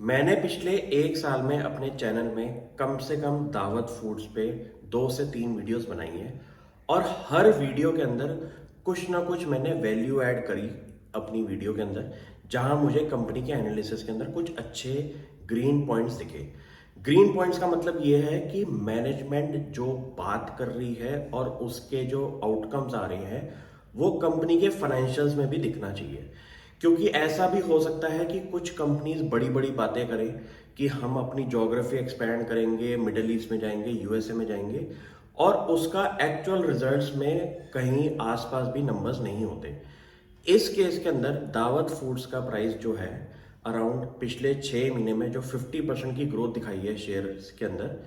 मैंने पिछले 1 साल में अपने चैनल में कम से कम दावत फूड्स पे 2 से 3 वीडियोस बनाई हैं और हर वीडियो के अंदर कुछ ना कुछ मैंने वैल्यू ऐड करी अपनी वीडियो के अंदर, जहां मुझे कंपनी के एनालिसिस के अंदर कुछ अच्छे ग्रीन पॉइंट्स दिखे। ग्रीन पॉइंट्स का मतलब ये है कि मैनेजमेंट जो बात कर रही है और उसके जो आउटकम्स आ रहे हैं वो कंपनी के फाइनेंशियल्स में भी दिखना चाहिए। क्योंकि ऐसा भी हो सकता है कि कुछ कंपनीज बड़ी बड़ी बातें करें कि हम अपनी ज्योग्राफी एक्सपैंड करेंगे, मिडल ईस्ट में जाएंगे, यूएसए में जाएंगे, और उसका एक्चुअल रिजल्ट्स में कहीं आसपास भी नंबर्स नहीं होते। इस केस के अंदर दावत फूड्स का प्राइस जो है अराउंड पिछले 6 महीने में जो 50% की ग्रोथ दिखाई है शेयर के अंदर,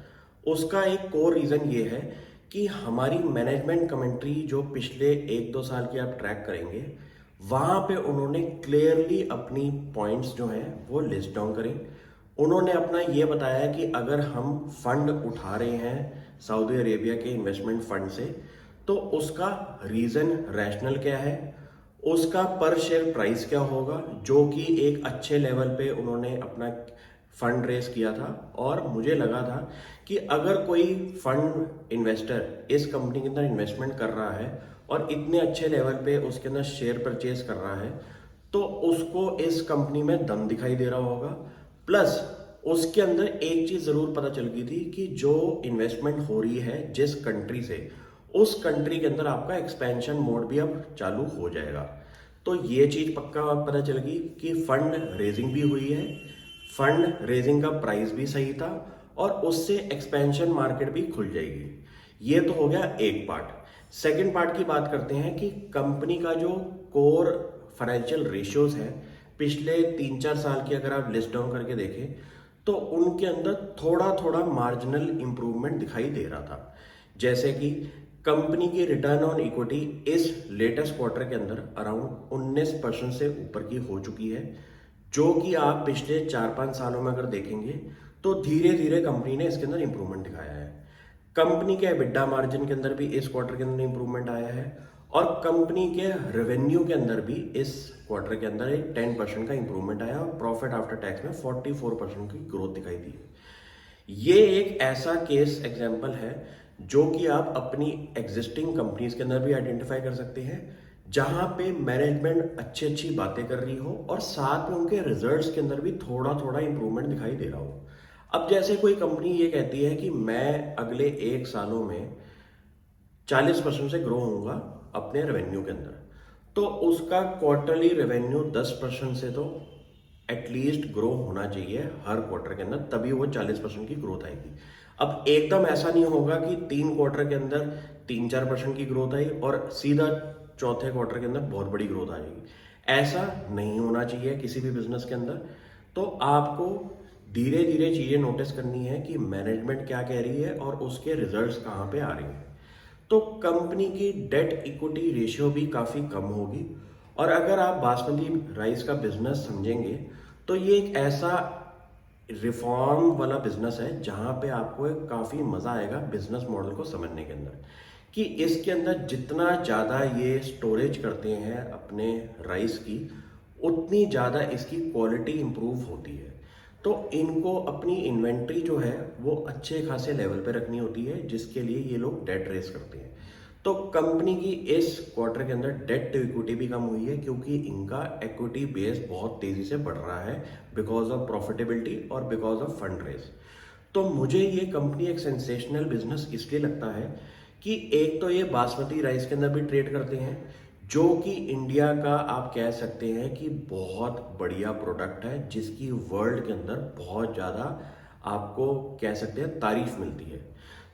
उसका एक कोर रीजन ये है कि हमारी मैनेजमेंट कमेंट्री जो पिछले 1-2 साल की आप ट्रैक करेंगे, वहां पे उन्होंने क्लियरली अपनी पॉइंट्स जो हैं वो लिस्ट डाउन करें। उन्होंने अपना ये बताया कि अगर हम फंड उठा रहे हैं सऊदी अरेबिया के इन्वेस्टमेंट फंड से, तो उसका रीजन रैशनल क्या है, उसका पर शेयर प्राइस क्या होगा, जो कि एक अच्छे लेवल पे उन्होंने अपना फंड रेस किया था। और मुझे लगा था कि अगर कोई फंड इन्वेस्टर इस कंपनी के अंदर इन्वेस्टमेंट कर रहा है और इतने अच्छे लेवल पे उसके अंदर शेयर परचेज कर रहा है, तो उसको इस कंपनी में दम दिखाई दे रहा होगा। प्लस उसके अंदर एक चीज जरूर पता चल गई थी कि जो इन्वेस्टमेंट हो रही है जिस कंट्री से, उस कंट्री के अंदर आपका एक्सपेंशन मोड भी अब चालू हो जाएगा। तो ये चीज पक्का पता चल गई कि फंड रेजिंग भी हुई है, फंड रेजिंग का प्राइस भी सही था, और उससे एक्सपेंशन मार्केट भी खुल जाएगी। ये तो हो गया एक पार्ट। सेकंड पार्ट की बात करते हैं कि कंपनी का जो कोर फाइनेंशियल रेशियोज है पिछले 3-4 साल की अगर आप लिस्ट डाउन करके देखें, तो उनके अंदर थोड़ा थोड़ा मार्जिनल इंप्रूवमेंट दिखाई दे रहा था। जैसे कि कंपनी की रिटर्न ऑन इक्विटी इस लेटेस्ट क्वार्टर के अंदर अराउंड 19% से ऊपर की हो चुकी है, जो कि आप पिछले 4-5 सालों में अगर देखेंगे तो धीरे धीरे कंपनी ने इसके अंदर इंप्रूवमेंट दिखाया है। कंपनी के एबिटा मार्जिन के अंदर भी इस क्वार्टर के अंदर इंप्रूवमेंट आया है, और कंपनी के रेवेन्यू के अंदर भी इस क्वार्टर के अंदर एक 10% का इंप्रूवमेंट आया और प्रॉफिट आफ्टर टैक्स में 44% की ग्रोथ दिखाई दी है। ये एक ऐसा केस एग्जाम्पल है जो कि आप अपनी एग्जिस्टिंग कंपनीज के अंदर भी आइडेंटिफाई कर सकते हैं, जहां पे मैनेजमेंट अच्छी अच्छी बातें कर रही हो और साथ में उनके रिजल्ट्स के अंदर भी थोड़ा थोड़ा इंप्रूवमेंट दिखाई दे रहा हो। अब जैसे कोई कंपनी ये कहती है कि मैं अगले 1 सालों में 40% से ग्रो होऊंगा अपने रेवेन्यू के अंदर, तो उसका क्वार्टरली रेवेन्यू 10% से तो एटलीस्ट ग्रो होना चाहिए हर क्वार्टर के अंदर, तभी वो 40% की ग्रोथ आएगी। अब एकदम ऐसा नहीं होगा कि 3 क्वार्टर के अंदर 3-4% की ग्रोथ आई और सीधा चौथे क्वार्टर के अंदर बहुत बड़ी ग्रोथ आ जाएगी। ऐसा नहीं होना चाहिए किसी भी बिजनेस के अंदर। तो आपको धीरे धीरे चीजें नोटिस करनी है कि मैनेजमेंट क्या कह रही है और उसके रिजल्ट्स कहाँ पे आ रहे हैं। तो कंपनी की डेट इक्विटी रेशियो भी काफ़ी कम होगी। और अगर आप बासमती राइस का बिजनेस समझेंगे, तो ये एक ऐसा रिफॉर्म वाला बिजनेस है जहां पे आपको एक काफ़ी मज़ा आएगा बिजनेस मॉडल को समझने के अंदर, कि इसके अंदर जितना ज़्यादा ये स्टोरेज करते हैं अपने राइस की, उतनी ज़्यादा इसकी क्वालिटी इंप्रूव होती है। तो इनको अपनी इन्वेंट्री जो है वो अच्छे खासे लेवल पे रखनी होती है, जिसके लिए ये लोग डेट रेस करते हैं। तो कंपनी की इस क्वार्टर के अंदर डेट टू इक्विटी भी कम हुई है, क्योंकि इनका इक्विटी बेस बहुत तेजी से बढ़ रहा है बिकॉज ऑफ प्रॉफिटेबिलिटी और बिकॉज ऑफ फंड रेस। तो मुझे ये कंपनी एक सेंसेशनल बिजनेस इसलिए लगता है कि एक तो ये बासमती राइस के अंदर भी ट्रेड करते हैं, जो कि इंडिया का आप कह सकते हैं कि बहुत बढ़िया प्रोडक्ट है, जिसकी वर्ल्ड के अंदर बहुत ज़्यादा आपको कह सकते हैं तारीफ मिलती है।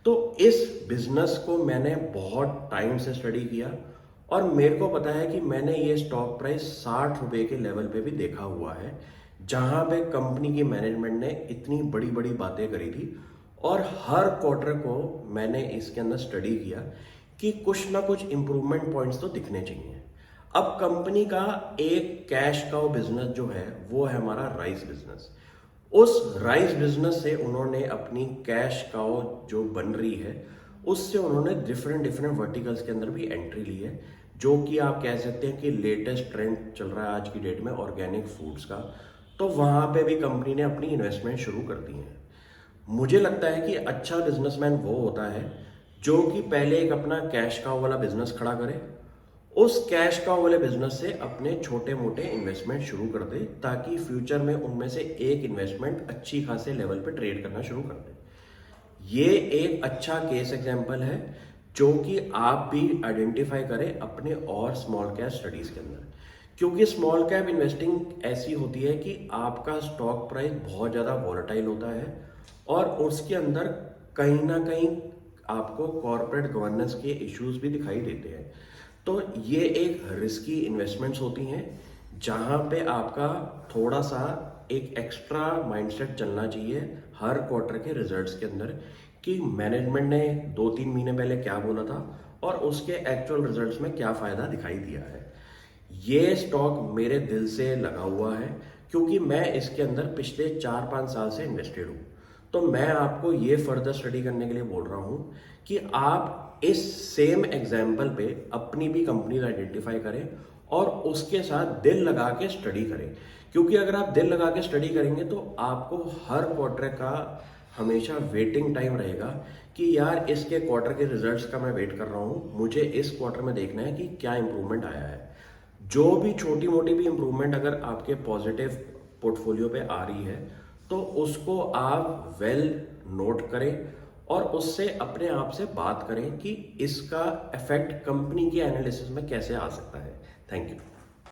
तो इस बिजनेस को मैंने बहुत टाइम से स्टडी किया, और मेरे को पता है कि मैंने ये स्टॉक प्राइस 60 रुपए के लेवल पे भी देखा हुआ है, जहां पे कंपनी की मैनेजमेंट ने इतनी बड़ी बड़ी बातें करी थी। और हर क्वार्टर को मैंने इसके अंदर स्टडी किया कि कुछ ना कुछ इंप्रूवमेंट पॉइंट्स तो दिखने चाहिए। अब कंपनी का एक कैश काउ बिजनेस जो है वो है हमारा राइस बिजनेस। उस राइस बिजनेस से उन्होंने अपनी कैश काउ जो बन रही है, उससे उन्होंने डिफरेंट डिफरेंट वर्टिकल्स के अंदर भी एंट्री ली है, जो कि आप कह सकते हैं कि लेटेस्ट ट्रेंड चल रहा है आज की डेट में ऑर्गेनिक फूड्स का। तो वहाँ पे भी कंपनी ने अपनी इन्वेस्टमेंट शुरू कर दी है। मुझे लगता है कि अच्छा बिजनेसमैन वो होता है जो कि पहले एक अपना कैश काउ वाला बिजनेस खड़ा करे, उस कैश काउ वाले बिजनेस से अपने छोटे मोटे इन्वेस्टमेंट शुरू कर दे, ताकि फ्यूचर में उनमें से एक इन्वेस्टमेंट अच्छी खासे लेवल पे ट्रेड करना शुरू कर दे। ये एक अच्छा केस एग्जांपल है जो कि आप भी आइडेंटिफाई करें अपने और स्मॉल कैप स्टडीज के अंदर, क्योंकि स्मॉल कैप इन्वेस्टिंग ऐसी होती है कि आपका स्टॉक प्राइस बहुत ज़्यादा वॉलेटाइल होता है और उसके अंदर कहीं ना कहीं आपको कॉर्पोरेट गवर्नेंस के इश्यूज भी दिखाई देते हैं। तो ये एक रिस्की इन्वेस्टमेंट्स होती हैं जहाँ पे आपका थोड़ा सा एक एक्स्ट्रा माइंडसेट चलना चाहिए हर क्वार्टर के रिजल्ट्स के अंदर, कि मैनेजमेंट ने 2-3 महीने पहले क्या बोला था और उसके एक्चुअल रिजल्ट्स में क्या फ़ायदा दिखाई दिया है। ये स्टॉक मेरे दिल से लगा हुआ है क्योंकि मैं इसके अंदर पिछले 4-5 साल से इन्वेस्टेड हूँ। तो मैं आपको ये फर्दर स्टडी करने के लिए बोल रहा हूँ कि आप इस सेम एग्जाम्पल पे अपनी भी कंपनी आइडेंटिफाई करें और उसके साथ दिल लगा के स्टडी करें, क्योंकि अगर आप दिल लगा के स्टडी करेंगे तो आपको हर क्वार्टर का हमेशा वेटिंग टाइम रहेगा कि यार इसके क्वार्टर के रिजल्ट्स का मैं वेट कर रहा हूँ, मुझे इस क्वार्टर में देखना है कि क्या इंप्रूवमेंट आया है। जो भी छोटी मोटी भी इंप्रूवमेंट अगर आपके पॉजिटिव पोर्टफोलियो पे आ रही है तो उसको आप वेल नोट करें और उससे अपने आप से बात करें कि इसका इफेक्ट कंपनी के एनालिसिस में कैसे आ सकता है। Thank you.